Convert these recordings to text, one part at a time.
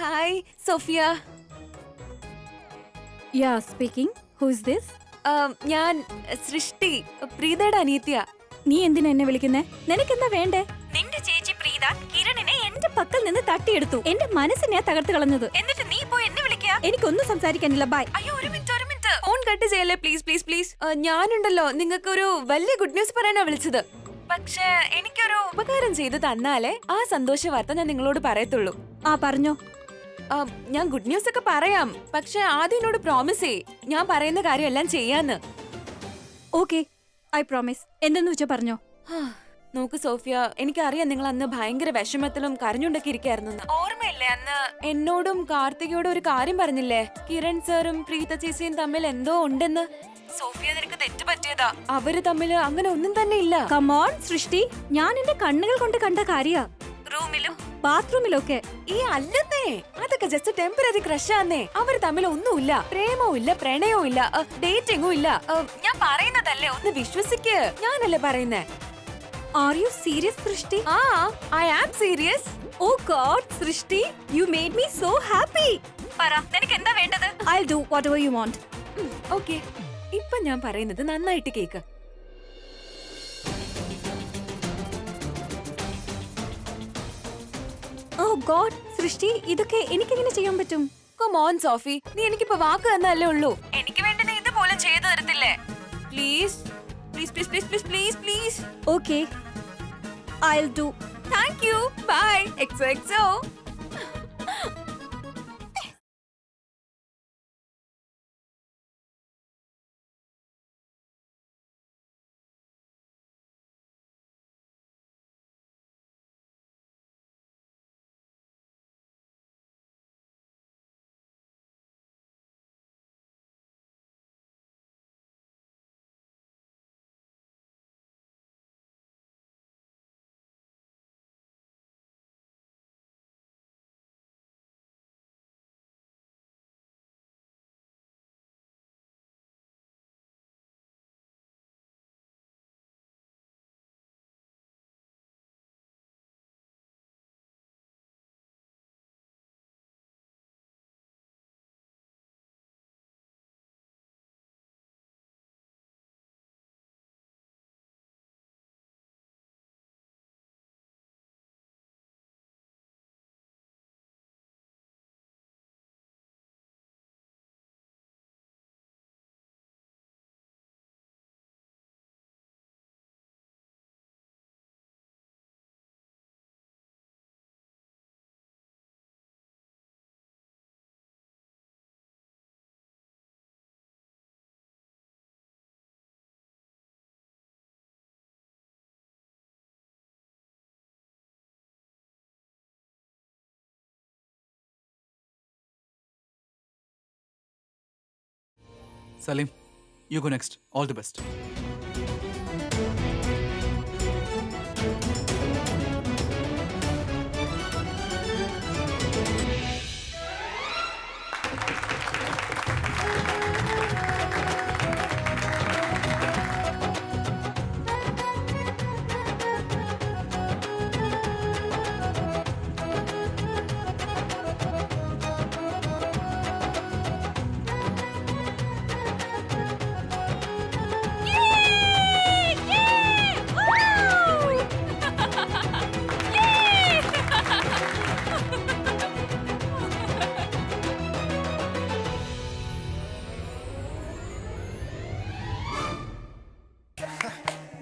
Hi Sophia. Yeah, speaking. Who is this? ഞാൻ സൃഷ്ടി, പ്രീതയുടെ അനിയത്തിയ. നീ എന്തിനാ എന്നെ വിളിക്കുന്നേ? നിനക്കെന്താ വേണ്ടേ? നിന്റെ ചേച്ചി പ്രീത കിരണിനെ എന്റെ പക്കൽ നിന്ന് തട്ടിയെടുത്തു. എന്റെ മനസ്സിനെ തകർത്ത് കളഞ്ഞത്. എന്നിട്ട് നീ പോയി എന്നെ വിളിക്കുക? എനിക്കൊന്നും സംസാരിക്കാനില്ല. ബൈ. അയ്യോ ഒരു മിനിറ്റ്. ഫോൺ കട്ട് ചെയ്യല്ലേ പ്ലീസ് പ്ലീസ് പ്ലീസ്. ഞാനുണ്ടല്ലോ നിങ്ങൾക്ക് ഒരു വലിയ ഗുഡ് ന്യൂസ് പറയാനാ വിളിച്ചത്. പക്ഷേ എനിക്കൊരു ഉപകാരം ചെയ്തു തന്നാലേ ആ സന്തോഷ വാർത്ത ഞാൻ നിങ്ങളോട് പറയത്തുള്ളൂ. ആ പറഞ്ഞോ. ഞാൻ ഗുഡ് ന്യൂസ് ഒക്കെ പറയാം, പക്ഷെ ആദ്യം എന്നോട് പ്രോമിസ് ചെയ്യ് ഞാൻ പറയുന്ന കാര്യം എല്ലാം ചെയ്യാന്ന്. Okay, I promise. എന്തെന്ന് വെച്ചാ പറഞ്ഞോ. നോക്ക് സോഫിയ, എനിക്കറിയാം നിങ്ങൾ അന്ന് ഭയങ്കര വിഷമത്തിലും കരഞ്ഞുണ്ടൊക്കെ ഇരിക്കായിരുന്നു. ഓർമ്മയില്ലേ അന്ന് എന്നോടും കാർത്തികയോടും ഒരു കാര്യം പറഞ്ഞില്ലേ? കിരൺ സാറും പ്രീത ചേച്ചിയും തമ്മിൽ എന്തോ ഉണ്ടെന്ന്. സോഫിയ നിനക്ക് തെറ്റ് പറ്റിയതാ. അവര് തമ്മിൽ അങ്ങനെ ഒന്നും തന്നെ ഇല്ല. കമോൺ സൃഷ്ടി, ഞാൻ എന്റെ കണ്ണുകൾ കൊണ്ട് കണ്ട കാര്യ. റൂമിലും ബാത്റൂമിലൊക്കെ. ഈ അല്ലെന്നേ, അതൊക്കെ ജസ്റ്റ് ടെമ്പററി ക്രഷാന്നേ. അവര് തമ്മിൽ ഒന്നുമില്ല, പ്രേമവും ഇല്ല, പ്രണയവും ഇല്ല, ഡേറ്റിംഗും ഇല്ല. ഞാൻ പറയുന്നതല്ലേ, ഒന്ന് വിശ്വസിക്ക്. ഞാനല്ലേ പറയുന്നേ. Are you serious, Srishti? I am serious. Oh God, Srishti, you made me so happy. പറ, നിനക്ക് എന്താ വേണ്ടത്? I'll do whatever you want. Okay. ഇപ്പൊ ഞാൻ പറയുന്നത് നന്നായിട്ട് കേക്ക്. Oh God, Srishti, ഇതൊക്കെ എനിക്കെങ്ങനെ ചെയ്യാൻ പറ്റും? Come on, Sophie. നീ എനിക്കിപ്പോ വാക്ക് തന്നല്ലേ ഉള്ളൂ. എനിക്ക് വേണ്ടി നീ ഇതുപോലെ ചെയ്തു തരത്തില്ലേ? Please. Please, please, please, please, please, please. Okay, I'll do. Thank you. Bye. XOXO. Salim, you go next. All the best.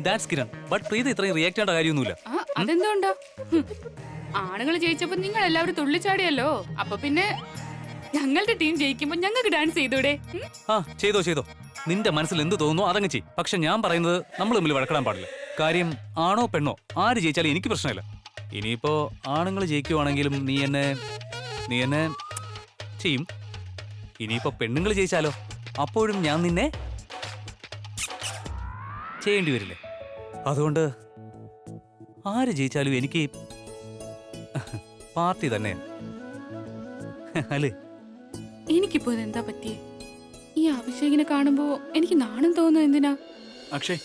That's Kiran. But Preeti ഇത്രയും റിയാക്ട് ചെയ്യേണ്ട കാര്യമൊന്നുമില്ല. അതെന്തുകൊണ്ടാ? ആണുങ്ങൾ ജയിച്ചപ്പോ നിങ്ങൾ എല്ലാവരും തുള്ളിച്ചാടിയല്ലോ. അപ്പൊ പിന്നെ ഞങ്ങളുടെ ടീം ജയിക്കുമ്പോ ഞങ്ങൾക്ക് ഡാൻസ് ചെയ്തൂടെ? ചെയ്തോ. നിന്റെ മനസ്സിൽ എന്ത് തോന്നുന്നു അതങ്ങ് ചെയ്യും. പക്ഷെ ഞാൻ പറയുന്നത് നമ്മൾ തമ്മിൽ വഴക്കിടാൻ പാടില്ല. കാര്യം ആണോ പെണ്ണോ ആര് ജയിച്ചാലും എനിക്ക് പ്രശ്നമില്ല. ഇനിയിപ്പോ ആണുങ്ങൾ ജയിക്കുവാണെങ്കിലും നീ എന്നെ ചെയ്യും. ഇനിയിപ്പോ പെണ്ണുങ്ങൾ ജയിച്ചാലോ അപ്പോഴും ഞാൻ നിന്നെ ചെയ്യേണ്ടി വരില്ലേ? അതുകൊണ്ട് ആര് ജയിച്ചാലും എനിക്ക് പാർട്ടി തന്നെ അല്ലേ? എനിക്കിപ്പോ ഇതെന്താ പറ്റിയേ? ഈ അഭിഷേകിനെ കാണുമ്പോ എനിക്ക് നാണം തോന്നുന്നു. എന്തിനാ? അക്ഷയ്,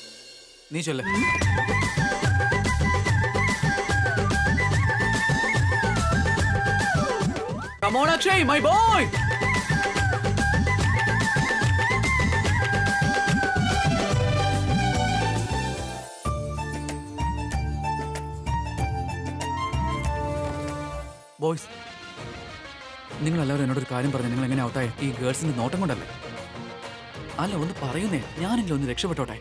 നീ ചൊല്ലേ. Come on, Akshay, my boy! Boys, നിങ്ങൾ എല്ലാവരും എന്നോടൊരു കാര്യം പറഞ്ഞു. നിങ്ങൾ എങ്ങനെ ഔട്ടായി? ഈ ഗേൾസിന്റെ നോട്ടം കൊണ്ടല്ലേ? അല്ല, ഒന്ന് പറയുന്നേ, ഞാനെങ്കിലും ഒന്ന് രക്ഷപ്പെട്ടോട്ടെ.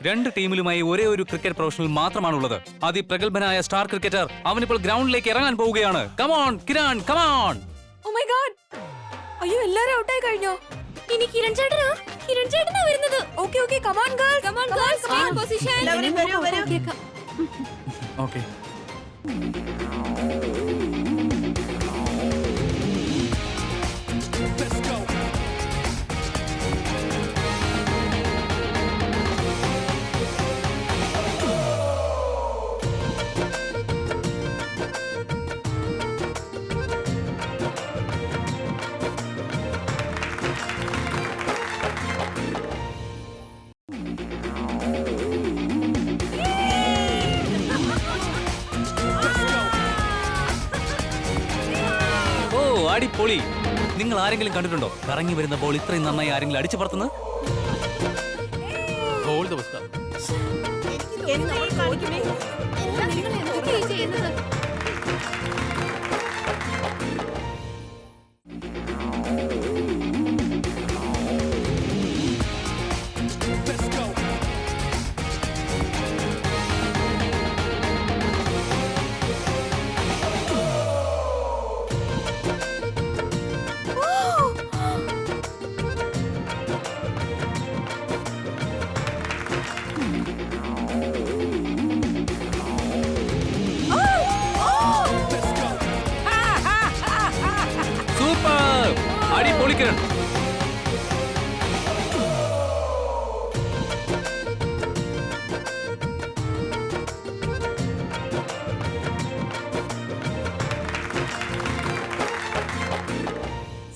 രണ്ട് ടീമിലുമായി ഒരേ ഒരു ക്രിക്കറ്റ് പ്രൊഫഷണൽ മാത്രമാണുള്ളത്. അതിപ്രഗത്ഭനായ സ്റ്റാർ ക്രിക്കറ്റർ അവനിപ്പോൾ ഗ്രൗണ്ടിലേക്ക് ഇറങ്ങാൻ പോവുകയാണ്. Come on Kiran, come on! Oh my god, അയ്യോ എല്ലാരും ഔട്ടായി കഴിഞ്ഞോ? ഇനി കിരൺ ചേട്ടനാ വരുന്നത്. Okay okay, come on girls, Come on, girls, take position. എല്ലാവരും വരൂ, വരൂ. ഓക്കെ. ഓ അടിപൊളി! നിങ്ങൾ ആരെങ്കിലും കണ്ടിട്ടുണ്ടോ കറങ്ങി വരുന്ന ബോൾ ഇത്രയും നന്നായി ആരെങ്കിലും അടിച്ചു പറത്തുന്നത്? All the best. എന്നോട് കാണിക്കുമേ. നിങ്ങൾ എന്തൊക്കെയാ ചെയ്യുന്നത്? സൂപ്പർ! അടിപൊളി കിരൺ!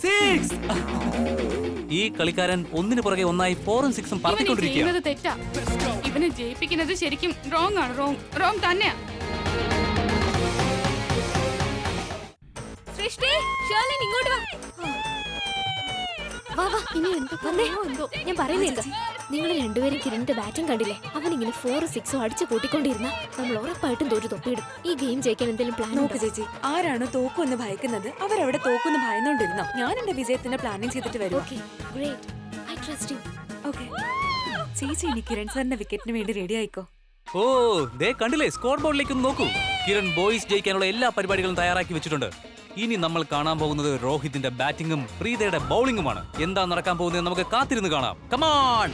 Six! ഈ കളിക്കാരൻ ഒന്നിനു പുറകെ ഒന്നായി 4ഉം 6ഉം ഇവന് പറത്തിക്കൊണ്ടിരിക്കുകയാണ്. ചെയ്യുന്നത് തെറ്റാ. ഇവനെ ജയിപ്പിക്കുന്നത് ശരിക്കും റോങ് ആണ്. റോങ് തന്നെയാ. സൃഷ്ടി, ഷേർലിൻ ഇങ്ങോട്ട് വാ. വാ വാ, ഇനി എന്ത് വന്നേ? ഞാൻ പറയുന്നേക്ക്. നിങ്ങൾ രണ്ടുപേരും കിരണിന്റെ ബാറ്റും കണ്ടില്ലേ? അവൻ ഇങ്ങനെ 4ഉം 6ഉം അടിച്ചു കൂട്ടിക്കൊണ്ടിരുന്ന നമ്മൾ ഉറപ്പായിട്ടും തോറ്റു തൊപ്പിയിടും. ഈ ഗെയിം ജയിക്കാൻ എന്തെങ്കിലും പ്ലാൻ നോക്ക് ചേച്ചി, ആരാണോ തോക്കുമെന്ന് ഭയക്കുന്നത് അവരവിടെ തോക്കുമെന്ന് ഭയന്നോണ്ടിരുന്നോ. ഞാൻ എന്റെ വിജയത്തിന്റെ പ്ലാനിങ് ചെയ്തിട്ട് വരും. Okay, great. I trust you. Okay ചേച്ചി, ഇനി കിരൺ സാറിന്റെ വിക്കറ്റിന് വേണ്ടി റെഡി ആയിക്കോ. ഓ ദേ കണ്ടില്ലേ, സ്കോർ ബോർഡിലേക്ക് ഒന്ന് നോക്കൂ. കിരൺ ബോയ്സ് ജയിക്കാനുള്ള എല്ലാ പരിപാടികളും തയ്യാറാക്കി വെച്ചിട്ടുണ്ട്. ഇനി നമ്മൾ കാണാൻ പോകുന്നത് രോഹിതിന്റെ ബാറ്റിംഗും പ്രീതയുടെ ബൗളിംഗുമാണ്. എന്താ നടക്കാൻ പോകുന്നത് നമുക്ക് കാത്തിരുന്ന് കാണാം. കമാൺ!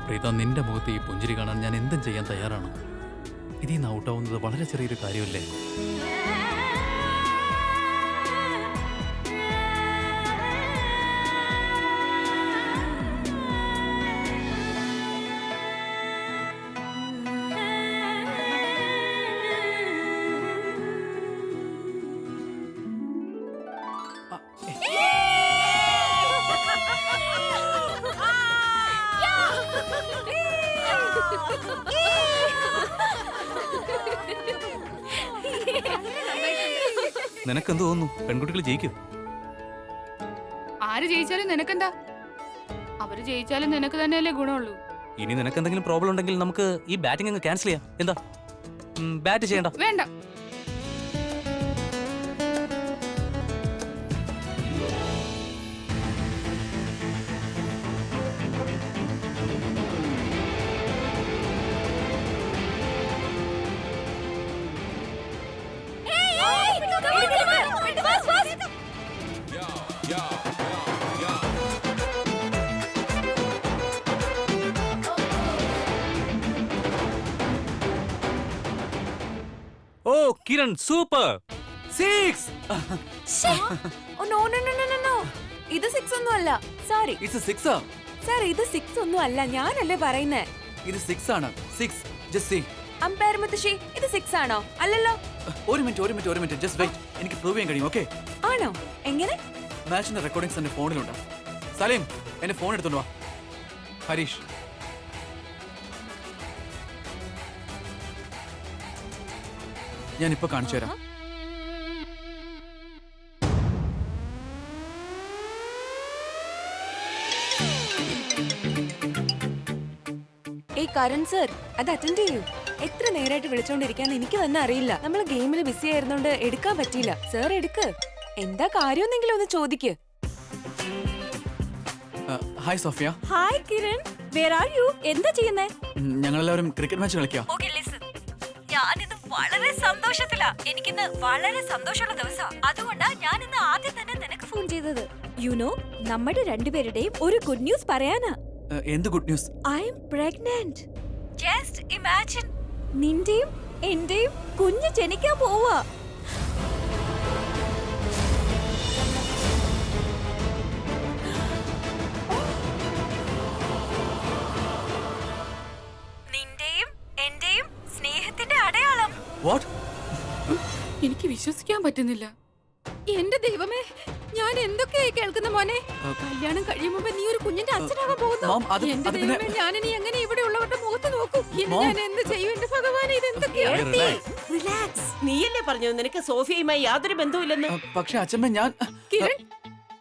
പ്രീത, നിന്റെ മുഖത്ത് ഈ പുഞ്ചിരി കാണാൻ ഞാൻ എന്തും ചെയ്യാൻ തയ്യാറാണ്. ഇതിൽ നിന്ന് ഔട്ടാവുന്നത് വളരെ ചെറിയൊരു കാര്യമല്ലേ? നിനക്കെന്ത് തോന്നുന്നു, പെൺകുട്ടികൾ ജയിക്കും? ആര് ജയിച്ചാലും നിനക്കെന്താ? അവര് ജയിച്ചാലും നിനക്ക് തന്നെയല്ലേ ഗുണമുള്ളൂ. ഇനി നിനക്ക് എന്തെങ്കിലും പ്രോബ്ലം ഉണ്ടെങ്കിൽ നമുക്ക് ഈ ബാറ്റിംഗ് അങ്ങ് ക്യാൻസൽ ചെയ്യാം. എന്താ, ബാറ്റ് ചെയ്യണ്ട? വേണ്ട. Oh Kiran, super! 6! Oh no no no no no, ഇത് 6 ഒന്നും അല്ല. Sorry It's a 6-ആ. സാർ, ഇത് 6 ഒന്നും അല്ല. ഞാനല്ലേ പറയുന്നേ. ഇത് 6 ആണ്. 6. Just see. അമ്പയർ മുത്തശ്ശി, ഇത് 6 ആണോ? അല്ലല്ലോ. ഒരു മിനിറ്റ്. Just wait. എനിക്ക് പ്രൂവ് ചെയ്യാൻ കഴിയും. ഓക്കെ, ആണോ? എങ്ങനെ? മാച്ചിന്റെ റെക്കോർഡിംഗ്സ് എന്റെ ഫോണിലുണ്ട്. സലീം, എന്റെ ഫോൺ എടുത്തോണ്ട് വാ. ഹരീഷ്, ഞാനിപ്പോ കാണിച്ചു തരാം. ഏയ് കരൺ സർ, അത് അറ്റൻഡ് ചെയ്യൂ. എത്ര നേരമായിട്ട് വിളിച്ചോണ്ടിരിക്കാന്ന് എനിക്ക് തന്നെ അറിയില്ല. നമ്മൾ ഗെയിമിൽ ബിസി ആയിരുന്നോണ്ട് എടുക്കാൻ പറ്റിയില്ല. സർ എടുക്ക്. എന്താ കാര്യമെന്നെങ്കിലും ഒന്ന് ചോദിക്ക്. Hi Sophia. Hi Kiran, where are you? എന്താ ചെയ്യുന്നേ? ഞങ്ങളെല്ലാവരും ക്രിക്കറ്റ് മാച്ച് കളിക്കാം. ഓക്കേ ലിസൺ, ഞാനിന്ന് വളരെ സന്തോഷത്തിലാ. എനിക്കിന്ന് വളരെ സന്തോഷമുള്ള ദിവസാ. അതുകൊണ്ടാ ഞാൻ ഇന്ന് ആദ്യം തന്നെ നിനക്ക് ഫോൺ ചെയ്തത്. യു നോ, നമ്മുടെ രണ്ടുപേരുടെയും ഒരു ഗുഡ് ന്യൂസ് പറയാനാ. എന്ത് good news? I M pregnant. Just imagine, നിന്റെയും എന്റെയും കുഞ്ഞ് ജനിക്കാൻ പോവാ. നിന്റെയും എന്റെയും സ്നേഹത്തിന്റെ അടയാളം. വാട്ട്? എനിക്ക് വിശ്വസിക്കാൻ പറ്റുന്നില്ല. എന്റെ ദൈവമേ, ഞാൻ എന്തൊക്കെയായി കേൾക്കുന്ന മോനെ. കല്യാണം കഴിയും മുമ്പ് നീ ഒരു കുഞ്ഞിന്റെ അച്ഛനാകാൻ പോകുന്നു. മോം, അത് എന്റെ അത് പിന്നെ- ദൈവമേ, ഞാനിനി എങ്ങനെ ഇവിടെ ഉള്ളവരുടെ മുഖത്ത് നോക്കും? ഇനി മോം. ഞാൻ എന്ത് ചെയ്യും? എന്റെ ഭഗവാനെ, ഇത് എന്തൊക്കെയാണ്? റിലാക്സ്. നീയല്ലേ പറഞ്ഞു നിനക്ക് സോഫിയയുമായി യാതൊരു ബന്ധവുമില്ലെന്ന്? പക്ഷെ അച്ഛമ്മ, ഞാൻ കിരൺ,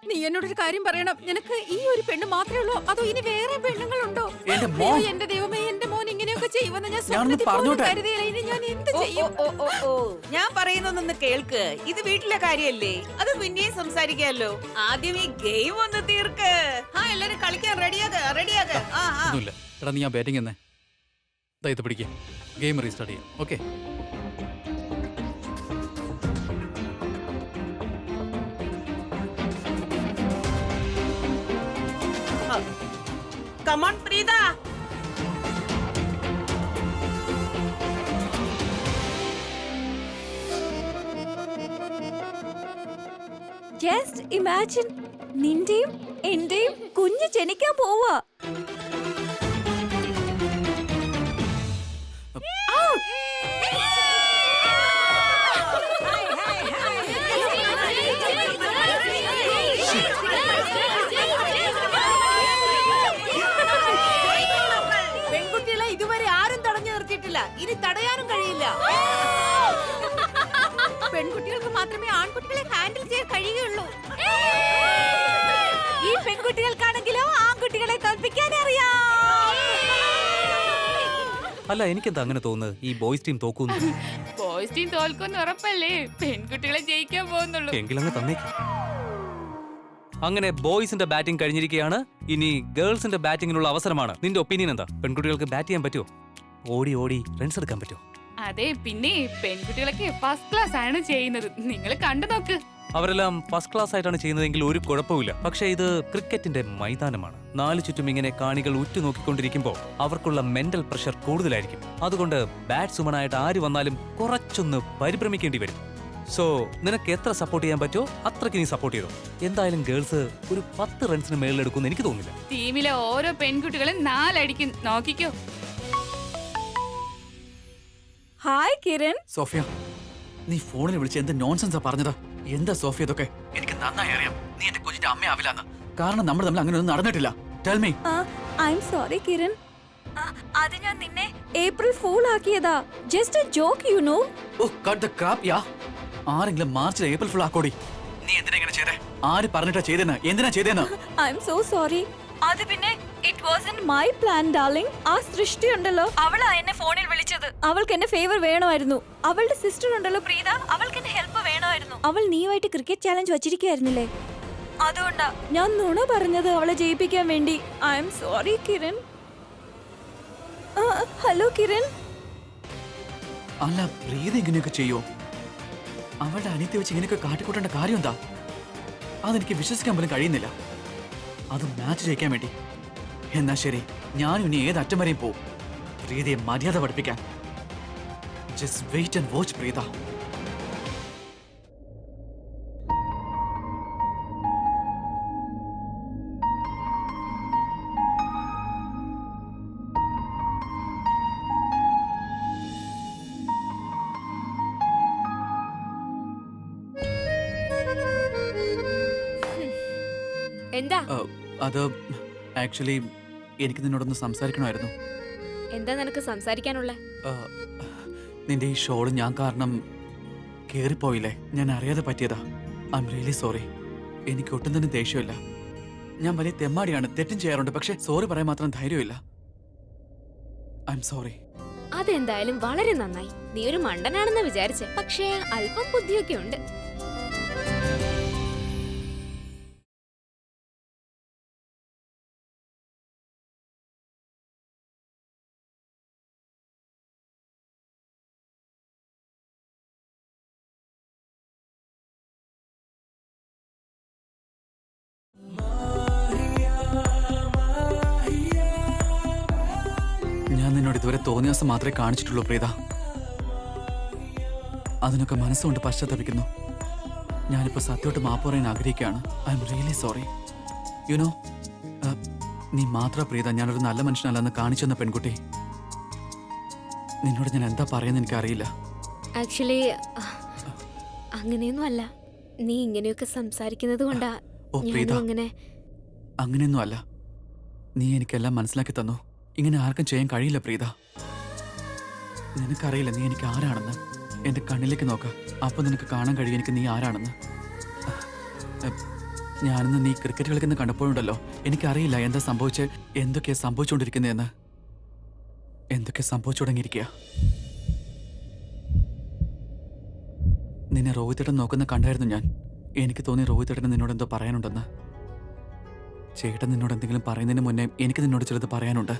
നീ എന്നോടൊരു കാര്യം പറയണം. നിനക്ക് ഈ ഒരു പെണ്ണ് മാത്രമേ ഉള്ളൂ, അതോ ഇനി വേറെ പെണ്ണുങ്ങളുണ്ടോ? എന്റെ മോൻ. അയ്യോ, എന്റെ ദൈവമേ, എന്റെ മോൻ ഇങ്ങനെയൊക്കെ ചെയ്യുമെന്ന് ഞാൻ ഞാനൊന്ന് സ്വപ്നത്തിൽ പോലും പറഞ്ഞോട്ടെ. കരുതിയില്ല. ഇനി ഞാൻ എന്ത് ഓ, ചെയ്യും? ഓ, ഓ, ഓ, ഓ. ഞാൻ പറയുന്നൊന്ന് കേൾക്ക്. ഇത് വീട്ടിലെ കാര്യല്ലേ, അത് പിന്നെയും സംസാരിക്കാമല്ലോ. ആദ്യം ഈ ഗെയിം ഒന്ന് തീർക്ക്. ആ, എല്ലാരും കളിക്കാൻ റെഡിയാക. ആ ആ ഒന്നുമില്ല. എടാ, നീ ആ ബാറ്റിംഗ് എന്നേ ഇത് പിടിക്കുക. ഗെയിം റീസ്റ്റാർട്ട് ചെയ്യാം. Okay. Come on Preetha. Just imagine, നിന്റെയും എന്റെയും കുഞ്ഞ് ജനിക്കാൻ പോവാ. പെൺകുട്ടികളെ ഇതുവരെ ആരും തടഞ്ഞു നിർത്തിയിട്ടില്ല, ഇനി തടയാനും കഴിയില്ല. പെൺകുട്ടികൾക്ക് മാത്രമേ ആൺകുട്ടികളെ ഹാൻഡിൽ ചെയ്യാൻ കഴിയുകയുള്ളൂ. ഈ പെൺകുട്ടികൾക്കാണെങ്കിലോ ആൺകുട്ടികളെ തോൽപ്പിക്കാൻ അറിയാം. അല്ല, എനിക്കെന്താ അങ്ങനെ തോന്നുന്നത് ഈ ബോയ്സ് ടീം തോക്കുന്നു? ബോയ്സ് ടീം തോൽക്കുമെന്ന് ഉറപ്പല്ലേ? പെൺകുട്ടികളെ ജയിക്കാൻ പോകുന്നുള്ളൂ. എങ്കിലങ്ങ് തന്നേക്ക്. അങ്ങനെ ബോയ്സിന്റെ ബാറ്റിംഗ് കഴിഞ്ഞിരിക്കുകയാണ്. ഇനി ഗേൾസിന്റെ ബാറ്റിംഗിനുള്ള അവസരമാണ്. നിന്റെ ഒപ്പീനിയൻ എന്താ? പെൺകുട്ടികൾക്ക് ബാറ്റ് ചെയ്യാൻ പറ്റുമോ? ഓടി ഓടി റൺസ് എടുക്കാൻ പറ്റുമോ? അതെ, പിന്നെ പെൺകുട്ടികളൊക്കെ ഫസ്റ്റ് ക്ലാസ് ആണ് ചെയ്യുന്നത്. നിങ്ങൾ കണ്ടു നോക്ക്. അവരെല്ലാം ഫസ്റ്റ് ക്ലാസ് ആയിട്ടാണ് ചെയ്യുന്നതെങ്കിൽ ഒരു കുഴപ്പമില്ല. പക്ഷേ ഇത് ക്രിക്കറ്റിന്റെ മൈതാനമാണ്. നാലു ചുറ്റും ഇങ്ങനെ കാണികൾ ഉറ്റുനോക്കിക്കൊണ്ടിരിക്കുമ്പോൾ അവർക്കുള്ള മെന്റൽ പ്രഷർ കൂടുതലായിരിക്കും. അതുകൊണ്ട് ബാറ്റ്സ്വുമനായിട്ട് ആര് വന്നാലും കുറച്ചൊന്ന് പരിഭ്രമിക്കേണ്ടി വരും. സോ നിനക്ക് എത്ര സപ്പോർട്ട് ചെയ്യാൻ പറ്റുമോ അത്രയ്ക്ക് നീ സപ്പോർട്ട് ചെയ്തോ. എന്തായാലും ഗേൾസ് ഒരു 10 റൺസിന് മേളിലെടുക്കുമെന്ന് എനിക്ക് തോന്നുന്നില്ല. ടീമിലെ ഓരോ പെൺകുട്ടികളും 4 അടിക്കും. നോക്കിക്കോ. ഹായ് കിരൺ. സോഫിയ, നീ ഫോണിൽ വിളിച്ച് എന്ത് നോൺസെൻസാ പറഞ്ഞത്? എന്താ സോഫിയ ഇതൊക്കെ? എനിക്ക് നന്നായി അറിയാം നീ എന്റെ കുഞ്ഞിന്റെ അമ്മയാവില്ലെന്ന്. കാരണം നമ്മൾ തമ്മിൽ അങ്ങനെ ഒന്നും നടന്നിട്ടില്ല. Tell me. I M sorry Kiran. അത് ഞാൻ നിന്നെ ഏപ്രിൽ ഫൂൾ ആക്കിയതാ. Just a joke, you know. Oh cut the crap ya. ആരെങ്കിലും മാർച്ചിൽ ഏപ്രിൽ ഫുൾ ആക്കോടി. നീ എന്തിനാ ഇങ്ങനെ ചെയ്തേ? ആര് പറഞ്ഞിട്ടാ ചെയ്തേന്ന്? എന്തിനാ ചെയ്തേന്ന്? I'm so sorry. അത് പിന്നെ it wasn't my plan darling. ആ സൃഷ്ടി ഉണ്ടല്ലോ, അവളാ എന്നെ ഫോണിൽ വിളിച്ചത്. അവൾക്ക് എന്നെ ഫേവർ വേണമായിരുന്നു. അവളുടെ സിസ്റ്റർ ഉണ്ടല്ലോ പ്രീത, അവൾക്ക് എന്നെ ഹെൽപ്പ് വേണമായിരുന്നു. അവൾ നീയുമായിട്ട് ക്രിക്കറ്റ് ചാലഞ്ച് വച്ചിരിക്കുവായിരുന്നില്ലേ, അതുകൊണ്ടാ ഞാൻ നുണ പറഞ്ഞത് അവളെ ജയിപ്പിക്കാൻ വേണ്ടി. I M sorry Kiran. Hello Kiran. അല്ല, പ്രീത ഇങ്ങനെയൊക്കെ ചെയ്യോ? അവളുടെ അനിയത്തെ വെച്ച് ഇങ്ങനെയൊക്കെ കാട്ടിക്കൂട്ടേണ്ട കാര്യം എന്താ? അതെനിക്ക് വിശ്വസിക്കാൻ പോലും കഴിയുന്നില്ല. അത് മാച്ച് ജയിക്കാൻ വേണ്ടി. എന്നാ ശരി, ഞാനും ഇനി ഏത് അറ്റം വരെയും പോവും പ്രീതയെ മര്യാദ പഠിപ്പിക്കാൻ. Just wait and watch Preetha. എന്താ? അത് ആക്ച്വലി എനിക്ക് നിന്നോടൊന്ന് സംസാരിക്കണമായിരുന്നു. എന്താ നിനക്ക് സംസാരിക്കാനുള്ള? ആ, നിന്റെ ഈ ഷോള് ഞാൻ കാരണം കേറിപ്പോയില്ലേ, ഞാൻ അറിയാതെ പറ്റിയതാ. I'm really sorry. എനിക്ക് ഒട്ടും തന്നെ ദേഷ്യമില്ല. ഞാൻ വലിയ തെമ്മാടിയാണ്, തെറ്റും ചെയ്യാറുണ്ട്, പക്ഷെ സോറി പറയാൻ മാത്രം ധൈര്യമില്ല. I M sorry. അതെന്തായാലും വളരെ നന്നായി. നീ ഒരു മണ്ടനാണെന്ന് വിചാരിച്ചെ, പക്ഷേ അല്പം ബുദ്ധിയൊക്കെ ഉണ്ട്. ഞാൻ നിന്നോട് ഇതുവരെ തോന്നിയ ദിവസം മാത്രമേ കാണിച്ചിട്ടുള്ളൂ പ്രീത. അതിനൊക്കെ മനസ്സുകൊണ്ട് പശ്ചാത്തപിക്കുന്നു. ഞാനിപ്പോൾ സത്യമായിട്ട് മാപ്പ് പറയാൻ ആഗ്രഹിക്കുകയാണ്. I M really sorry. You know, നീ മാത്രം പ്രീത ഞാനൊരു നല്ല മനുഷ്യനല്ലെന്ന് കാണിച്ചു തന്ന പെൺകുട്ടി. നിന്നോട് ഞാൻ എന്താ പറയുന്നത് എനിക്കറിയില്ല. ആക്ച്വലി അങ്ങനെയൊന്നും അല്ല. നീ ഇങ്ങനെയൊക്കെ സംസാരിക്കുന്നത് കൊണ്ടാ ഓ പ്രീത, ഞാനും അങ്ങനെ. അങ്ങനെയൊന്നും അല്ല. നീ എനിക്കെല്ലാം മനസ്സിലാക്കി തന്നു. ഇങ്ങനെ ആർക്കും ചെയ്യാൻ കഴിയില്ല പ്രീത. നിനക്കറിയില്ല നീ എനിക്ക് ആരാണെന്ന്. എന്റെ കണ്ണിലേക്ക് നോക്ക, അപ്പൊ നിനക്ക് കാണാൻ കഴിയും എനിക്ക് നീ ആരാണെന്ന്. ഞാനിന്ന് നീ ക്രിക്കറ്റ് കളിക്കുന്ന കണ്ടപ്പോഴുണ്ടല്ലോ, എനിക്കറിയില്ല എന്താ സംഭവിച്ച് എന്തൊക്കെയാ സംഭവിച്ചുകൊണ്ടിരിക്കുന്നതെന്ന്. എന്തൊക്കെ സംഭവിച്ചു തുടങ്ങിയിരിക്കുക. നിന്നെ റോഹിത്തേട്ടൻ നോക്കുന്ന കണ്ടായിരുന്നു ഞാൻ. എനിക്ക് തോന്നി റോഹിത്തേട്ടന് നിന്നോട് എന്തോ പറയാനുണ്ടെന്ന്. ചേട്ടൻ നിന്നോട് എന്തെങ്കിലും പറയുന്നതിന് മുന്നേ എനിക്ക് നിന്നോട് ചിലത് പറയാനുണ്ട്.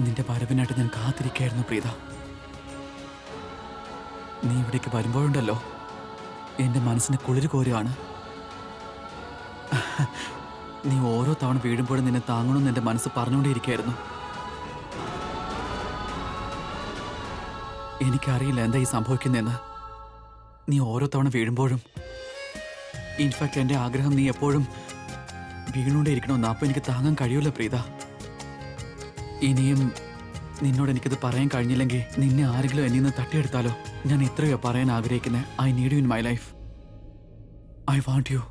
നിന്റെ വരവിനായിട്ട് ഞാൻ കാത്തിരിക്കായിരുന്നു പ്രീത. നീ ഇവിടേക്ക് വരുമ്പോഴുണ്ടല്ലോ എന്റെ മനസ്സിന് കുളിര് കോരുകയാണ്. നീ ഓരോ തവണ വീഴുമ്പോഴും നിന്നെ താങ്ങണമെന്ന് എന്റെ മനസ്സ് പറഞ്ഞുകൊണ്ടേയിരിക്കുകയായിരുന്നു. എനിക്കറിയില്ല എന്താ ഈ സംഭവിക്കുന്നതെന്ന്. നീ ഓരോ തവണ വീഴുമ്പോഴും, ഇൻഫാക്ട് എൻ്റെ ആഗ്രഹം നീ എപ്പോഴും വീണുകൊണ്ടേ ഇരിക്കണമെന്ന്. അപ്പോൾ എനിക്ക് താങ്ങാൻ കഴിയൂല പ്രീത. ഇനിയും നിന്നോട് എനിക്കത് പറയാൻ കഴിഞ്ഞില്ലെങ്കിൽ നിന്നെ ആരെങ്കിലും എന്നിൽ നിന്ന് തട്ടിയെടുത്താലോ. ഞാൻ എത്രയോ പറയാൻ ആഗ്രഹിക്കുന്നത്. I need you in my life. I want you.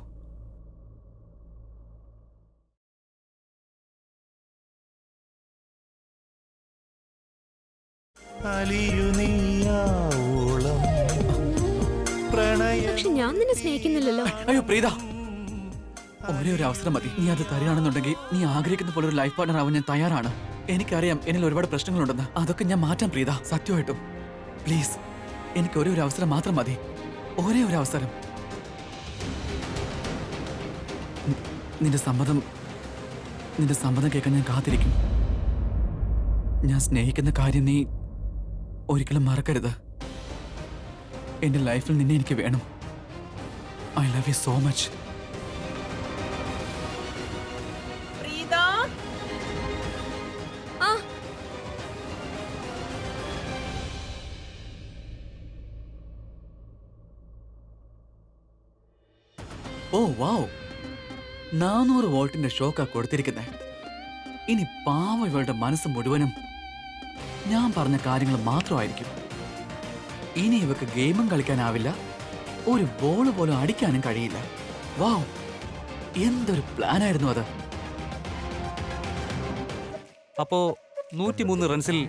പക്ഷെ ഞാൻ നിന്നെ സ്നേഹിക്കുന്നില്ലല്ലോ. അയ്യോ പ്രീത, ഒരേ ഒരു അവസരം മതി. നീ അത് തരികയാണെന്നുണ്ടെങ്കിൽ നീ ആഗ്രഹിക്കുന്ന പോലെ ഒരു ലൈഫ് പാർട്ണർ ആവാൻ ഞാൻ തയ്യാറാണ്. എനിക്കറിയാം എന്നിൽ ഒരുപാട് പ്രശ്നങ്ങളുണ്ടെന്ന്. അതൊക്കെ ഞാൻ മാറ്റാം പ്രീത, സത്യമായിട്ടും. പ്ലീസ്, എനിക്ക് ഒരേ ഒരു അവസരം മാത്രം മതി. ഒരേ ഒരു അവസരം. നിന്റെ സമ്മതം കേൾക്കാൻ ഞാൻ കാത്തിരിക്കും. ഞാൻ സ്നേഹിക്കുന്ന കാര്യം നീ ഒരിക്കലും മറക്കരുത്. എന്റെ ലൈഫിൽ നിന്നെ എനിക്ക് വേണം. I love you so much. Oh wow, 400 വോൾട്ടിന്റെ ഷോക്കാ കൊടുത്തിരിക്കുന്നത്. ഇനി പാവ ഇവളുടെ മനസ്സ് മുഴുവനും ഞാൻ പറഞ്ഞ കാര്യങ്ങൾ മാത്രമായിരിക്കും. ഇനി ഇവക്ക് ഗെയിമും കളിക്കാനാവില്ല, ഒരു ബോൾ പോലും അടിക്കാനും കഴിയില്ല. വാവ്, എന്തൊരു പ്ലാനായിരുന്നു അത്. അപ്പോ 103 റൺസിൽ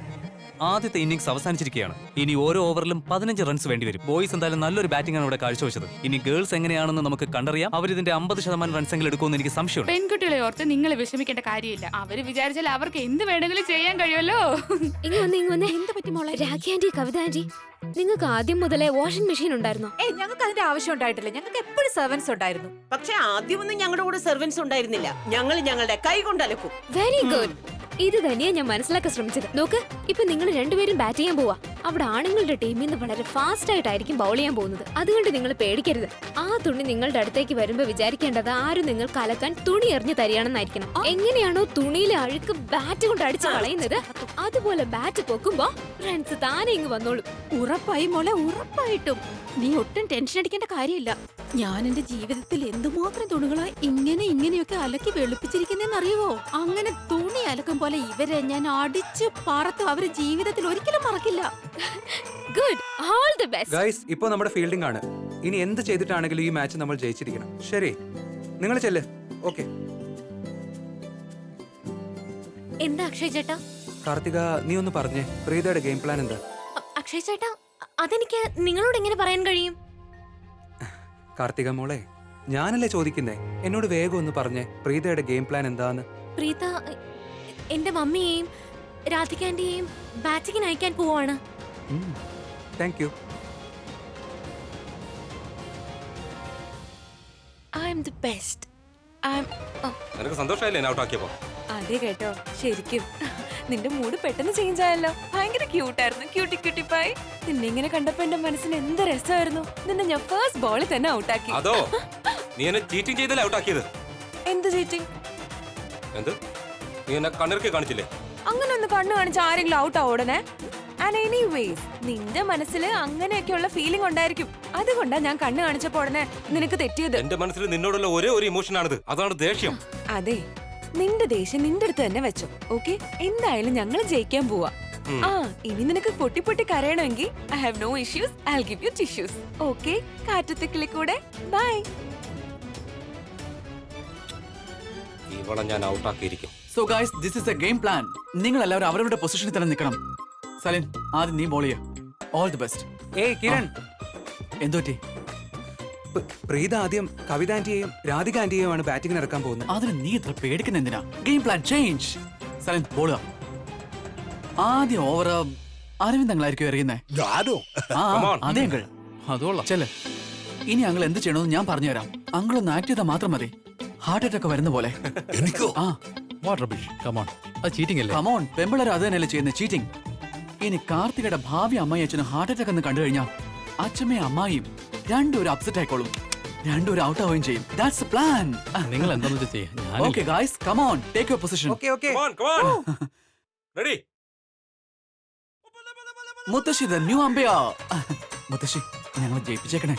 ആദ്യത്തെ ഇന്നിംഗ്സ് അവസാനിച്ചിരിക്കുകയാണ്. ഇനി ഓരോ ഓവറിലും 15 റൺസ് വേണ്ടിവരും. ബോയ്സ് എന്തായാലും നല്ലൊരു ബാറ്റിംഗ് ആണ് ഇവിടെ കാഴ്ചവെച്ചത്. ഇനി ഗേൾസ് എങ്ങനെയാണെന്ന് നമുക്ക് കണ്ടറിയാം. അവർ ഇതിന്റെ 50% റൺസെങ്കിലും എടുക്കുമെന്ന് എനിക്ക് സംശയമുണ്ട്. പെൺകുട്ടികളെ ഓർത്ത് നിങ്ങൾ വിഷമിക്കേണ്ട കാര്യമില്ല. അവര് വിചാരിച്ചാൽ അവർക്ക് എന്ത് വേണമെങ്കിലും ചെയ്യാൻ കഴിയുമല്ലോ. എന്ത് പറ്റി മോളെ? രാഖി ആന്റി, കവിത ആന്റി, നിങ്ങൾക്ക് ആദ്യം മുതലേ വാഷിംഗ് മെഷീൻ ഉണ്ടായിരുന്നോ? ഞങ്ങൾക്ക് അതിന്റെ ആവശ്യം ഉണ്ടായിട്ടില്ല. ഞങ്ങൾക്ക് എപ്പോഴും സെർവൻസ് ഉണ്ടായിരുന്നു. പക്ഷെ ആദ്യമൊന്നും ഞങ്ങളുടെ കൂടെ സെർവൻസ് ഉണ്ടായിരുന്നില്ല. ഞങ്ങൾ ഞങ്ങളുടെ കൈ കൊണ്ട് അലക്കും. Very good. ഇത് തന്നെയാ ഞാൻ മനസ്സിലാക്കാൻ ശ്രമിച്ചത്. നോക്ക്, ഇപ്പൊ നിങ്ങൾ രണ്ടുപേരും ബാറ്റ് ചെയ്യാൻ പോവാ. അവിടെ ആണുങ്ങളുടെ ടീമിൽ നിന്ന് വളരെ ഫാസ്റ്റ് ആയിട്ടായിരിക്കും ബൗൾ ചെയ്യാൻ പോകുന്നത്. അതുകൊണ്ട് നിങ്ങൾ പേടിക്കരുത്. ആ തുണി നിങ്ങളുടെ അടുത്തേക്ക് വരുമ്പോ വിചാരിക്കേണ്ടത് ആരും നിങ്ങൾ കലക്കാൻ തുണി എറിഞ്ഞു തരികയാണെന്നായിരിക്കണം. എങ്ങനെയാണോ തുണിയിലെ അഴുക്ക് ബാറ്റ് കൊണ്ട് അടിച്ചു കളയുന്നത്, അതുപോലെ ബാറ്റ് പൊക്കുമ്പോ റൺസ് താനെ ഇങ്ങ് വന്നോളും. ഉറപ്പായി മോളെ, ഉറപ്പായിട്ടും. നീ ഒട്ടും ടെൻഷൻ അടിക്കേണ്ട കാര്യമില്ല. ഞാൻ എന്റെ ജീവിതത്തിൽ എന്തുമാത്രം തുണികളായി ഇങ്ങനെയൊക്കെ അലക്കി വെളുപ്പിച്ചിരിക്കുന്നെന്ന് അറിയുവോ? അങ്ങനെ തുണി അലക്കും പോലെ ഇവരെ ഞാൻ അടിച്ചു പറത്തും. അവര് ജീവിതത്തിൽ ഒരിക്കലും മറക്കില്ല. Good, all the best. Guys, ഇപ്പോ നമ്മുടെ ഫീൽഡിംഗ് ആണ്. ഇനി എന്ത് ചെയ്തിട്ടാണെങ്കിലും ഈ മാച്ച് നമ്മൾ ജയിച്ചിരിക്കണം. ശരി, നിങ്ങൾ ചെല്ല്. ഓക്കെ. എന്താ അക്ഷയ് ചേട്ടാ? കാർത്തിക, നീ ഒന്ന് പറഞ്ഞേ, പ്രീതയുടെ ഗെയിം പ്ലാൻ എന്താ? അക്ഷയ് ചേട്ടാ, അതെനിക്ക് നിങ്ങളോട് എങ്ങനെ പറയാൻ കഴിയും? കാർത്തിക മോളെ, ഞാനല്ലേ ചോദിക്കുന്നേ, എന്നോട് വേഗം ഒന്ന് പറഞ്ഞേ, പ്രീതയുടെ ഗെയിം പ്ലാൻ എന്താന്ന്. പ്രീത എന്റെ മമ്മിയെയും രാധികാന്റെയും ബാറ്റിങ്ങിന് അയക്കാൻ പോവാണ്. Thank you. I M the best. നിനക്ക് സന്തോഷമായില്ലേ എന്നെ ഔട്ടാക്കിയപ്പോ? അതെ കേട്ടോ, ശരിക്കും നിന്റെ മൂഡ് പെട്ടെന്ന് ചേഞ്ച് ആയല്ലോ. ഭയങ്കര ക്യൂട്ടായിരുന്നു, ക്യൂട്ടി ക്യൂട്ടി പായി. നിന്നെ ഇങ്ങനെ കണ്ടപ്പോ എന്റെ മനസ്സിന് എന്ത് രസമായിരുന്നു. നിന്നെ ഞാൻ ഫസ്റ്റ് ബോളിൽ തന്നെ ഔട്ടാക്കി. അതോ നീ എന്നെ ചീറ്റിംഗ് ചെയ്തല്ലേ ഔട്ടാക്കിയത്? എന്ത് ചീറ്റിംഗ്? എന്ത്? നീ എന്നെ കണ്ണിറക്കി കാണിച്ചില്ലേ? അങ്ങനെ ഒന്ന് കണ്ണു കാണിച്ച ആരെങ്കിലും ഔട്ട് ആവോടനെ? ആൻഡ് എനിവേസ്, നിന്റെ മനസ്സിൽ അങ്ങനെയൊക്കെയുള്ള ഫീലിംഗ് ഉണ്ടായിരിക്കും. അതുകൊണ്ടാ ഞാൻ കണ്ണു കാണിച്ചപ്പോ ഉടനെ നിനക്ക് തെറ്റിയത്. എന്റെ മനസ്സിൽ നിന്നോടുള്ള ഒരേ ഒരു ഇമോഷനാണിത്, അതാണ് ദേഷ്യം. അതെ, നിന്റെ ദേഷ്യം നിന്റെ അടുത്ത് തന്നെ വെച്ചോ. ഓക്കെ, എന്തായാലും ഞങ്ങൾ ജയിക്കാൻ പോവാ. ആ, ഇനി നിനക്ക് പൊട്ടി പൊട്ടി കരയണമെങ്കിൽ I have no issues. I will give you tissues. Okay, കാറ്റത്തിക്കിളി കൂടെ ബൈ. ഇവളെ ഞാൻ ഔട്ടാക്കിയിരിക്കും. So guys, this is a game plan. നിങ്ങൾ എല്ലാവരും അവരവരുടെ പൊസിഷനിൽ തന്നെ നിൽക്കണം. സലിൻ, ആദ്യം നീ ബോൾ ചെയ്യാ. All the best. ഏയ് കിരൺ, എന്തുപറ്റി? പ്രീത ആദ്യം കവിത ആന്റിയെയും രാധിക ആന്റിയെയുമാണ് ബാറ്റിംഗിന് ഇറക്കാൻ പോകുന്നത്. അതിന് നീ ഇത്ര പേടിക്കുന്ന എന്തിനാ? Game plan change. Salin, ball ആദ്യം ഓവർ അരവിന്ദ് അങ്ങളായിരിക്കും എറിയുന്നേ. അതെ അങ്കിൾ, അതുകൊള്ളാം. ചെല്ല്. ഇനി അങ്കിൾ എന്ത് ചെയ്യണമെന്ന് ഞാൻ പറഞ്ഞുതരാം. അങ്കിൾ ഒന്ന് ആക്ട് ചെയ്താൽ മാത്രം മതി. ഹാർട്ട് അറ്റാക്ക് വരുന്ന പോലെ. എനിക്കോ? ആ, കമോൺ, അത് ചീറ്റിംഗ് അല്ലേ? കമോൺ, പെമ്പിളർ അത് തന്നെയല്ലേ ചെയ്യുന്നത്, ചീറ്റിംഗ്. ഇനി കാർത്തികയുടെ ഭാവി അമ്മായി അച്ഛനും ഹാർട്ട് അറ്റാക്ക് എന്ന് കണ്ടു കഴിഞ്ഞാൽ അച്ഛമ്മയും അമ്മായിയും രണ്ടുപേരും അപ്സെറ്റ് ആയിക്കോളും. രണ്ടുപേരും ഔട്ട് ആവുകയും ചെയ്യും. That's a plan. നിങ്ങൾ എന്താണെന്ന് വെച്ചാൽ ചെയ്യാം. Okay guys, come on, take your position. Okay okay. Ready? മുത്തശ്ശി ദ ന്യൂ അമ്പയർ. മുത്തശ്ശി, ഞങ്ങൾ ജയിപ്പിച്ചേക്കണേ.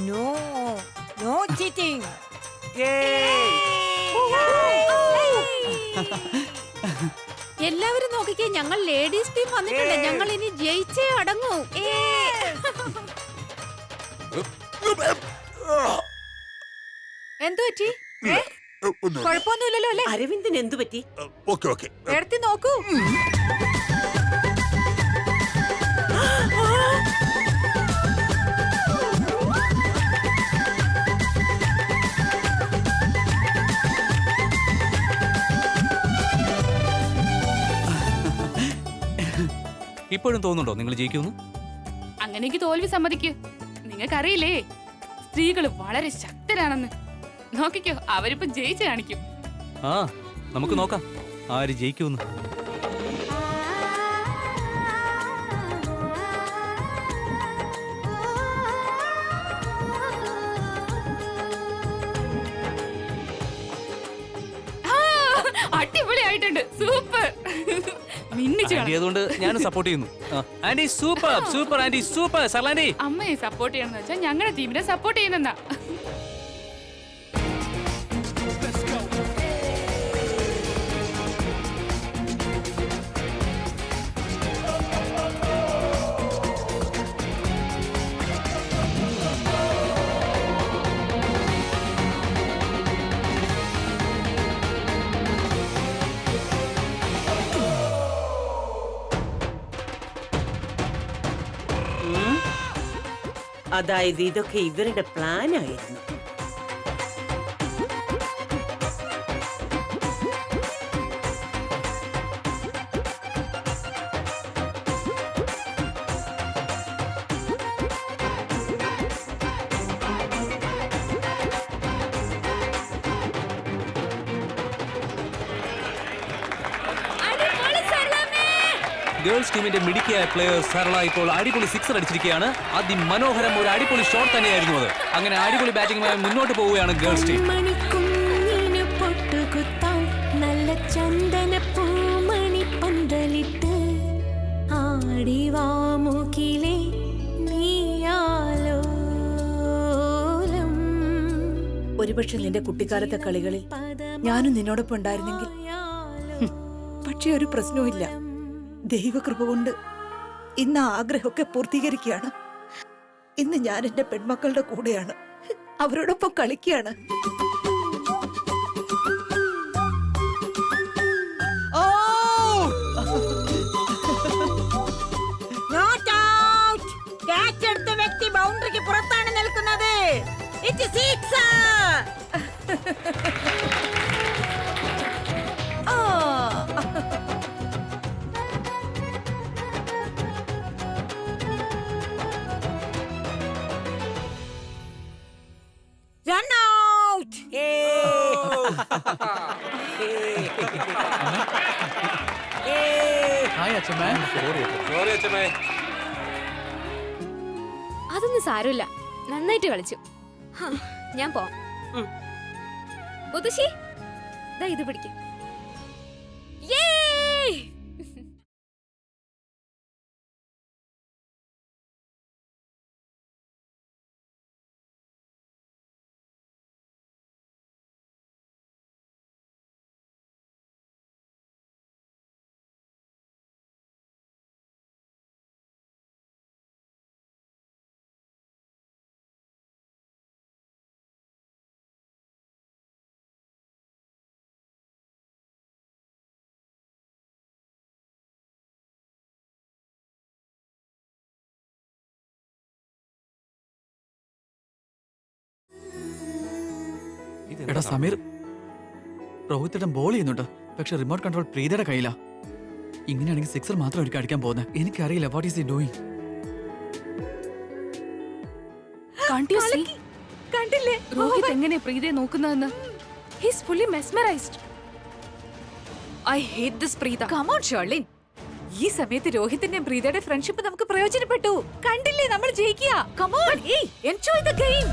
No no cheating. എല്ലാവരും നോക്കിക്കേ, ഞങ്ങൾ ലേഡീസ് ടീം വന്നിട്ടുണ്ട്. ഞങ്ങൾ ഇനി ജയിച്ചേ അടങ്ങൂ. എന്തു പറ്റി? കുഴപ്പമൊന്നുമില്ലല്ലോ അല്ലേ? അരവിന്ദിന് എന്തു പറ്റി? Okay okay. എടുത്തി നോക്കൂ. ഇപ്പോഴും തോന്നുന്നുണ്ടോ നിങ്ങൾ ജയിക്കുമെന്ന്? അങ്ങനെയെങ്കിൽ തോൽവി സമ്മതിക്കൂ. നിങ്ങൾക്കറിയില്ലേ, സ്ത്രീകൾ വളരെ ശക്തരാണെന്ന്. നോക്കിക്കോ, അവരിപ്പം ജയിച്ചു കാണിക്കും. ആ, നമുക്ക് നോക്കാം ആര് ജയിക്കുമെന്ന്. അടിപൊളിയായിട്ടുണ്ട്, സൂപ്പർ. മിന്നിച്ചു ആന്റി അതുകൊണ്ട് ഞാൻ സപ്പോർട്ട് ചെയ്യുന്നു. Aunty super, super aunty, super. സർലാന്റി, അമ്മയെ സപ്പോർട്ട് ചെയ്യണമെന്ന് വെച്ചാൽ ഞങ്ങളുടെ ടീമിനെ സപ്പോർട്ട് ചെയ്യുന്നെന്നാ. അതായത് ഇതൊക്കെ ഇവരുടെ പ്ലാൻ ആയിരുന്നു. ഗേൾസ് ടീമിന്റെ മിടുക്കിയായ പ്ലെയർ സരള ഇപ്പോൾ അടിപൊളി സിക്സർ അടിച്ചിരിക്കുകയാണ്. അതിമനോഹരം ഒരു അടിപൊളി ഷോട്ട് തന്നെയായിരുന്നു അത്. അങ്ങനെ അടിപൊളി ബാറ്റിംഗുമായി മുന്നോട്ട് പോവുകയാണ് ഗേൾസ് ടീം. നല്ല ചന്ദന പൂമണി പന്തലിട്ട് ആടിവാമുകിലേ നീയാലോലം. ഒരുപക്ഷെ നിന്റെ കുട്ടിക്കാലത്തെ കളികളിൽ ഞാനും നിന്നോടൊപ്പം ഉണ്ടായിരുന്നെങ്കിൽ. പക്ഷെ ഒരു പ്രശ്നവുമില്ല. ദൈവകൃപ കൊണ്ട് ഇന്ന് ആഗ്രഹമൊക്കെ പൂർത്തീകരിക്കുകയാണ്. ഇന്ന് ഞാൻ എന്റെ പെൺമക്കളുടെ കൂടെയാണ്, അവരോടൊപ്പം കളിക്കുകയാണ്. ക്യാച്ച് എടുത്ത വ്യക്തി ബൗണ്ടറിക്ക് പുറത്താണ് നിൽക്കുന്നത്. Run out! ഹായ് അച്ഛമ്മേ. സോറി അച്ഛമ്മേ. അതൊന്നും സാരമില്ല, നന്നായിട്ട് കളിച്ചു. ഹാ, ഞാൻ പോവാം. മുത്തശ്ശി, ദാ ഇത് പിടിക്കും. എടാ സമീർ, രോഹിത്തേട്ടൻ ബോൾ ചെയ്യുന്നുണ്ട്, പക്ഷെ റിമോട്ട് കൺട്രോൾ പ്രീതയുടെ കയ്യിലാ. ഇങ്ങനെയാണെങ്കിൽ സിക്സർ മാത്രം ഒരിക്കൽ അടിക്കാൻ പോകുന്നത്. എനിക്കറിയില്ല വാട്ട് ഈസ് ഹി ഡൂയിങ്. കണ്ടില്ലേ രോഹിത് എങ്ങനെ പ്രീതയെ നോക്കുന്നതെന്ന്? His fully mesmerised. I hate this Preetha. Come on, Sherlin. ഈ സമയത്ത് രോഹിത്തിന്റെയും പ്രീതയുടെ ഫ്രണ്ട്ഷിപ്പ് നമുക്ക് പ്രയോജനപ്പെട്ടു. കണ്ടില്ലേ, നമ്മൾ ജയിക്കുക. Come on, enjoy the game.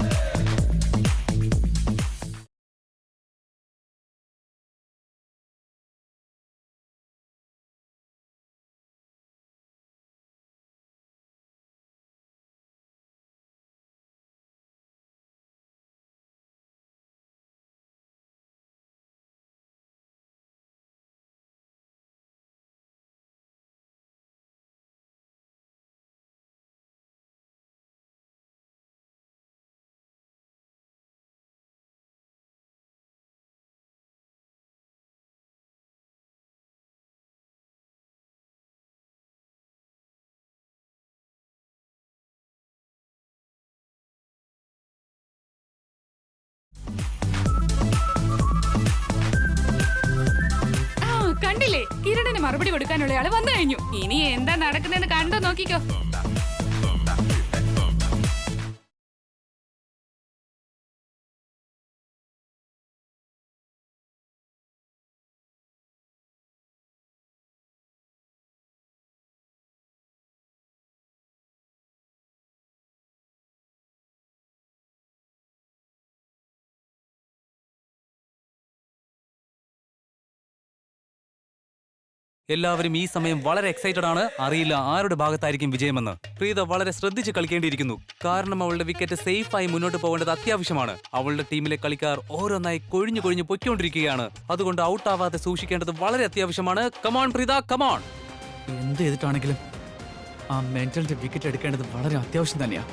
കണ്ടില്ലേ, കിരണിന് മറുപടി കൊടുക്കാനുള്ള ആള് വന്നു കഴിഞ്ഞു. ഇനി എന്താ നടക്കുന്നതെന്ന് കണ്ടോ നോക്കിക്കോ. എല്ലാവരും ഈ സമയം വളരെ എക്സൈറ്റഡ് ആണ്. അറിയില്ല ആരുടെ ഭാഗത്തായിരിക്കും വിജയമെന്ന്. പ്രീത വളരെ ശ്രദ്ധിച്ച് കളിക്കേണ്ടിയിരിക്കുന്നു, കാരണം അവളുടെ വിക്കറ്റ് സേഫായി മുന്നോട്ട് പോകേണ്ടത് അത്യാവശ്യമാണ്. അവളുടെ ടീമിലെ കളിക്കാർ ഓരോന്നായി കൊഴിഞ്ഞു കൊഴിഞ്ഞു പൊയ്ക്കൊണ്ടിരിക്കുകയാണ്. അതുകൊണ്ട് ഔട്ട് ആവാതെ സൂക്ഷിക്കേണ്ടത് വളരെ അത്യാവശ്യമാണ്. Come on Preetha, come on. എന്ത് ചെയ്തിട്ടാണെങ്കിലും ആ മെന്റലിന്റെ വിക്കറ്റ് എടുക്കേണ്ടത് വളരെ അത്യാവശ്യം തന്നെയാ.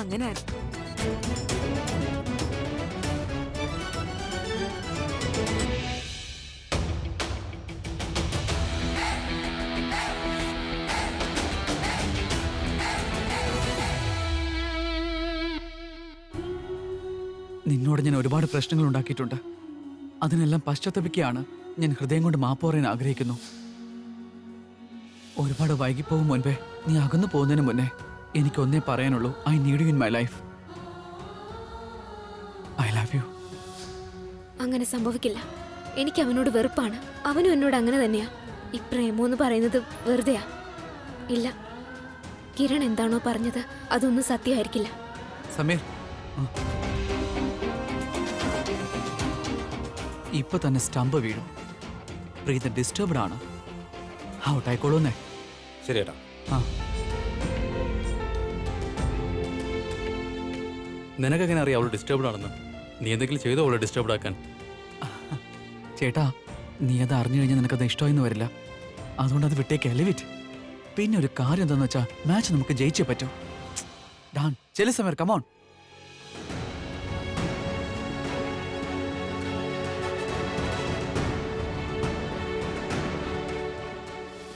അങ്ങനെ നിന്നോട് ഞാൻ ഒരുപാട് പ്രശ്നങ്ങൾ ഉണ്ടാക്കിയിട്ടുണ്ട്. അതിനെല്ലാം പശ്ചാത്തപിക്കുകയാണ്. ഞാൻ ഹൃദയം കൊണ്ട് മാപ്പ് പറയാൻ ആഗ്രഹിക്കുന്നു. ഒരുപാട് വൈകിപ്പോകും മുൻപേ, നീ അകന്നു പോകുന്നതിന് മുന്നേ എനിക്കൊന്നേ പറയാനുള്ളൂ. I need you in my life. I love U. അങ്ങനെ സംഭവിക്കില്ല. എനിക്ക് അവനോട് വെറുപ്പാണ്. അവനും എന്നോട് അങ്ങനെ തന്നെയാ. ഈ പ്രേമോന്ന് പറയുന്നത് വെറുതെയാ. ഇല്ല, കിരൺ എന്താണോ പറഞ്ഞത് അതൊന്നും സത്യമായിരിക്കില്ല. സമീർ, ഇപ്പൊ തന്നെ സ്റ്റംപ് വീഴും. പ്രീത ഡിസ്റ്റർബ്ഡ് ആണ്. ഔട്ടായിക്കോളൂന്നേ. ശരിയേട്ടാ. നിനക്കെങ്ങനെ അറിയാം അവൾ ഡിസ്റ്റർബ്ഡ് ആണെന്ന്? നീ എന്തെങ്കിലും ചെയ്തോ അവളെ ഡിസ്റ്റർബ്ഡ് ആക്കാൻ? ചേട്ടാ, നീ അത് അറിഞ്ഞു കഴിഞ്ഞാൽ നിനക്കത് ഇഷ്ടമായിന്ന് വരില്ല. അതുകൊണ്ട് അത് വിട്ടേക്ക്. Live it. പിന്നെ ഒരു കാര്യം എന്താന്ന് വെച്ചാ മാച്ച് നമുക്ക് ജയിച്ചേ പറ്റൂ. ഡാൻ ചെല്ലു Sameer, come on.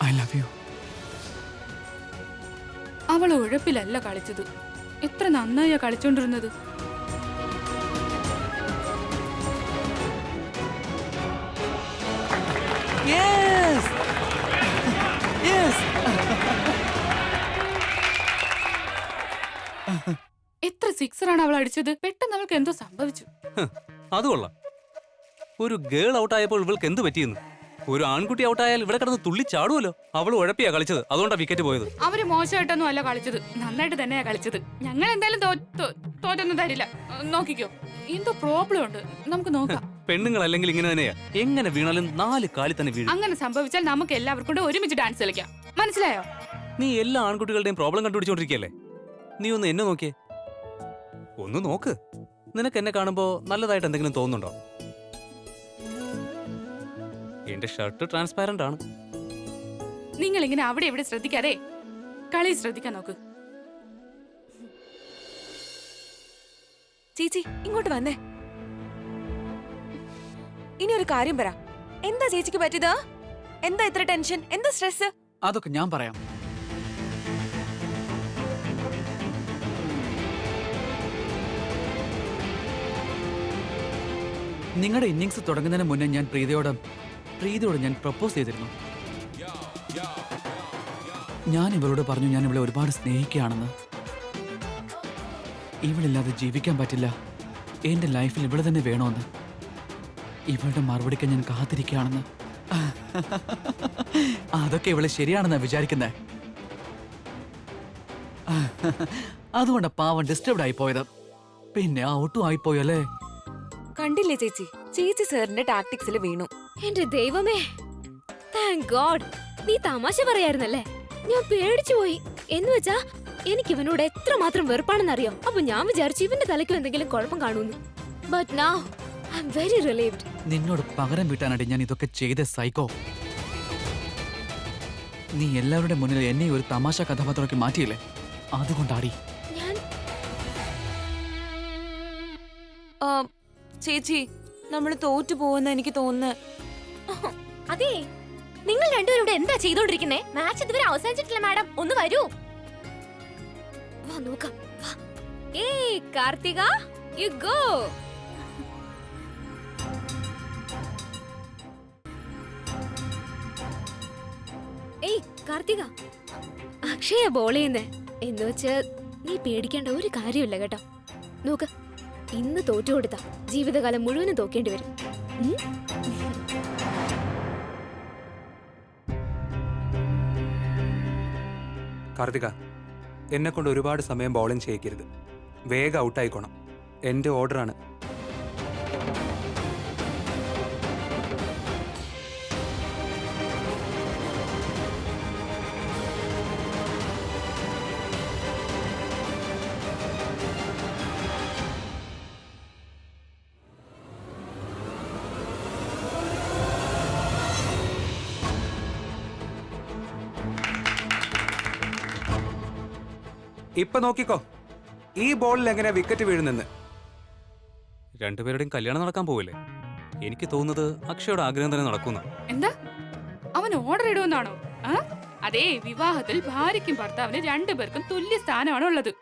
I love U. അവൾ ഉഴപ്പിലല്ല കളിച്ചത്. എത്ര നന്നായാ കളിച്ചോണ്ടിരുന്നത്. Yes! Yes! എത്ര സിക്സറാണ് അവൾ അടിച്ചത്. പെട്ടെന്ന് അവൾക്ക് എന്തോ സംഭവിച്ചു. അത് കൊള്ളാം. ഒരു ഗേൾ ഔട്ടായപ്പോൾ ഇവൾക്ക് എന്ത് പറ്റിയെന്ന്. ഒരു ആൺകുട്ടി ഔട്ടായാൽ ഇവിടെ കിടന്ന് തുള്ളി ചാടുമല്ലോ. അവൾ ഉഴപ്പിയാ കളിച്ചത്, അതുകൊണ്ടാ വിക്കറ്റ് പോയത്. അവര് മോശമായിട്ടൊന്നും അല്ല കളിച്ചത്, നന്നായിട്ട് തന്നെയാ കളിച്ചത്. ഞങ്ങൾ എന്തായാലും തോറ്റൊന്നും തരില്ല. നോക്കിക്കോ, എന്തോ പ്രോബ്ലം ഉണ്ട്, നമുക്ക് നോക്കാം. പെണ്ണുങ്ങൾ അല്ലെങ്കിൽ ഇങ്ങനെ തന്നെയാ, എങ്ങനെ വീണാലും 4 കാലിൽ തന്നെ വീഴും. അങ്ങനെ സംഭവിച്ചാൽ നമുക്ക് എല്ലാവർക്കും കൂടെ ഒരുമിച്ച് ഡാൻസ് കളിക്കാം. മനസ്സിലായോ? നീ എല്ലാ ആൺകുട്ടികളുടെയും പ്രോബ്ലം കണ്ടുപിടിച്ചോണ്ടിരിക്കല്ലേ. നീ ഒന്ന് എന്നെ നോക്കിയേ, ഒന്ന് നോക്ക്. നിനക്ക് എന്നെ കാണുമ്പോ നല്ലതായിട്ട് എന്തെങ്കിലും തോന്നുന്നുണ്ടോ? എന്റെ ഷർട്ട് ട്രാൻസ്പാരന്റ് ആണ്. നിങ്ങൾ ഇങ്ങനെ അവിടെ ഇവിടെ ശ്രദ്ധിക്കാതെ കളി ശ്രദ്ധിക്കാൻ നോക്ക്. ചേച്ചി ഇങ്ങോട്ട് വന്നേ. ഇനി ഒരു കാര്യം പറ, എന്താ ചേച്ചിക്ക് പറ്റിയത്? എന്താ ഇത്ര ടെൻഷൻ, എന്താ സ്ട്രെസ്? അതൊക്കെ ഞാൻ പറയാം. നിങ്ങളുടെ ഇന്നിങ്സ് തുടങ്ങുന്നതിന് മുന്നേ ഞാൻ പ്രീതിയോട് ഞാൻ പ്രപ്പോസ് ചെയ്തിരുന്നു. ഞാൻ ഇവളോട് പറഞ്ഞു ഞാൻ ഇവളെ ഒരുപാട് സ്നേഹിക്കുകയാണെന്ന്. ഇവളില്ലാതെ ജീവിക്കാൻ പറ്റില്ല, എന്റെ ലൈഫിൽ ഇവളെ തന്നെ വേണമെന്ന്. ഇവളുടെ മറുപടിക്ക് ഞാൻ കാത്തിരിക്കുകയാണെന്ന്. അതൊക്കെ ഇവളെ ശരിയാണെന്നാ വിചാരിക്കുന്നേ. അതുകൊണ്ടാ പാവം ഡിസ്റ്റർബ്ഡ് ആയി പോയത്. പിന്നെ ഔട്ടും ആയിപ്പോയല്ലേ. കണ്ടില്ലേ ചേച്ചി, ചേച്ചി സാറിന്റെ ടാക്ടിക്സിൽ വീണു. എന്റെ ദൈവമേ, താങ്ക് ഗോഡ്. നീ തമാശ പറയായിരുന്നല്ലേ, ഞാൻ പേടിച്ചു പോയി. എന്ന് വെച്ചാ എനിക്ക് ഇവനോട് എത്രമാത്രം വെറുപ്പാണെന്നറിയോ. അപ്പൊ ഞാൻ വിചാരിച്ചു ഇവന്റെ തലയ്ക്കും എന്തെങ്കിലും കുഴപ്പം കാണൂന്ന്. But now I am very relieved. നിന്നോട് പകരം വീട്ടാനായിട്ട് ഞാൻ ഇതൊക്കെ ചെയ്ത സൈക്കോ. നീ എല്ലാവരുടെ മുന്നിൽ എന്നെ ഒരു തമാശ കഥാപാത്രമാക്കി മാറ്റിയില്ലേ, അതുകൊണ്ടാടി. ഞാൻ ചേച്ചി നമ്മൾ തോറ്റു പോവെന്ന് എനിക്ക് തോന്നുന്നു. അതെ, നിങ്ങൾ രണ്ടുപേരും ഇവിടെ എന്താ ചെയ്തോണ്ടിരിക്കുന്നേ? മാച്ച് ഇതുവരെ അവസാനിച്ചിട്ടില്ല മാഡം, ഒന്ന് വരൂ. വാ നോക്കാം. ഏയ് കാർത്തിക, യു ഗോ. ഏയ് കാർത്തിക, അക്ഷയ ബോൾ ചെയ്യുന്നേ. എന്ന് വെച്ച് നീ പേടിക്കേണ്ട ഒരു കാര്യമില്ല കേട്ടോ. നോക്ക്, ഇന്ന് തോറ്റു കൊടുത്താ ജീവിതകാലം മുഴുവനും തോക്കേണ്ടി വരും. കാർത്തിക, എന്നെ കൊണ്ട് ഒരുപാട് സമയം ബോളിംഗ് ചെയ്യിക്കരുത്. വേഗം ഔട്ടായിക്കോണം. എൻ്റെ ഓർഡറാണ്. ഇപ്പൊ നോക്കിക്കോ, ഈ ബോളിൽ എങ്ങനെ വിക്കറ്റ് വീഴുന്നെന്ന്. രണ്ടുപേരുടെയും കല്യാണം നടക്കാൻ പോവില്ലേ? എനിക്ക് തോന്നുന്നത് അക്ഷയുടെ ആഗ്രഹം തന്നെ നടക്കുന്ന. എന്താ അവൻ ഓർഡർ ഇടുമെന്നാണോ? അതേ, വിവാഹത്തിൽ ഭാര്യയ്ക്കും ഭർത്താവിന് രണ്ടുപേർക്കും തുല്യ സ്ഥാനമാണ് ഉള്ളത്.